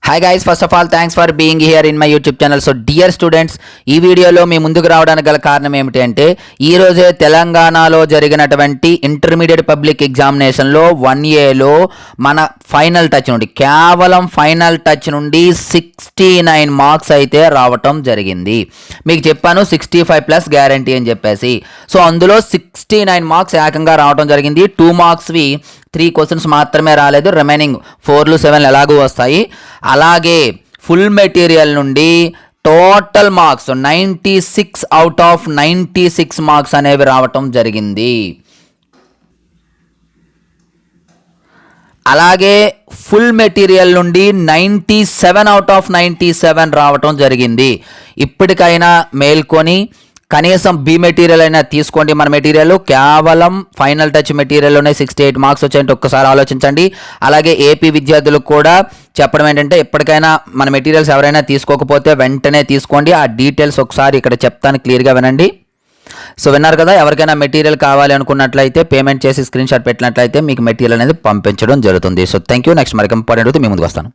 Hi guys, first of all thanks for being here in my YouTube channel. So dear students, ఈ వీడియోలో మీ ముందుకు రావడానికి గల కారణం ఏమిటి అంటే, ఈ రోజే తెలంగాణలో జరిగినటువంటి ఇంటర్మీడియట్ పబ్లిక్ ఎగ్జామినేషన్లో 1Aలో మన ఫైనల్ టచ్ నుండి, కేవలం ఫైనల్ టచ్ నుండి 69 మార్క్స్ అయితే రావటం జరిగింది. మీకు చెప్పాను 65+ గ్యారంటీ అని చెప్పేసి. సో అందులో 69 మార్క్స్ ఏకంగా రావటం జరిగింది. 2 మార్క్స్వి 3 క్వశ్చన్స్ మాత్రమే రాలేదు, రిమైనింగ్ 4లు 7లు ఎలాగూ వస్తాయి. అలాగే ఫుల్ మెటీరియల్ నుండి total marks 96 out of 96 marks అనేవి రావటం జరిగింది. అలాగే ఫుల్ మెటీరియల్ నుండి 97 అవుట్ ఆఫ్ 97 రావటం జరిగింది. ఇప్పటికైనా మేల్కొని కనీసం బి మెటీరియల్ అయినా తీసుకోండి. మన మెటీరియల్ కేవలం ఫైనల్ టచ్ మెటీరియల్లోనే 68 మార్క్స్ వచ్చాయంటే ఒక్కసారి ఆలోచించండి. అలాగే ఏపీ విద్యార్థులకు కూడా చెప్పడం ఏంటంటే, ఎప్పటికైనా మన మెటీరియల్స్ ఎవరైనా తీసుకోకపోతే వెంటనే తీసుకోండి. ఆ డీటెయిల్స్ ఒకసారి ఇక్కడ చెప్తాను, క్లియర్గా వినండి. సో విన్నారు కదా, ఎవరికైనా మెటీరియల్ కావాలి అనుకున్నట్లయితే పేమెంట్ చేసి స్క్రీన్ షాట్ పెట్టినట్లయితే మీకు మెటీరియల్ అనేది పంపించడం జరుగుతుంది. So thank you. నెక్స్ట్ మరి ఇంపార్టెంట్ మీ ముందుకు వస్తాను.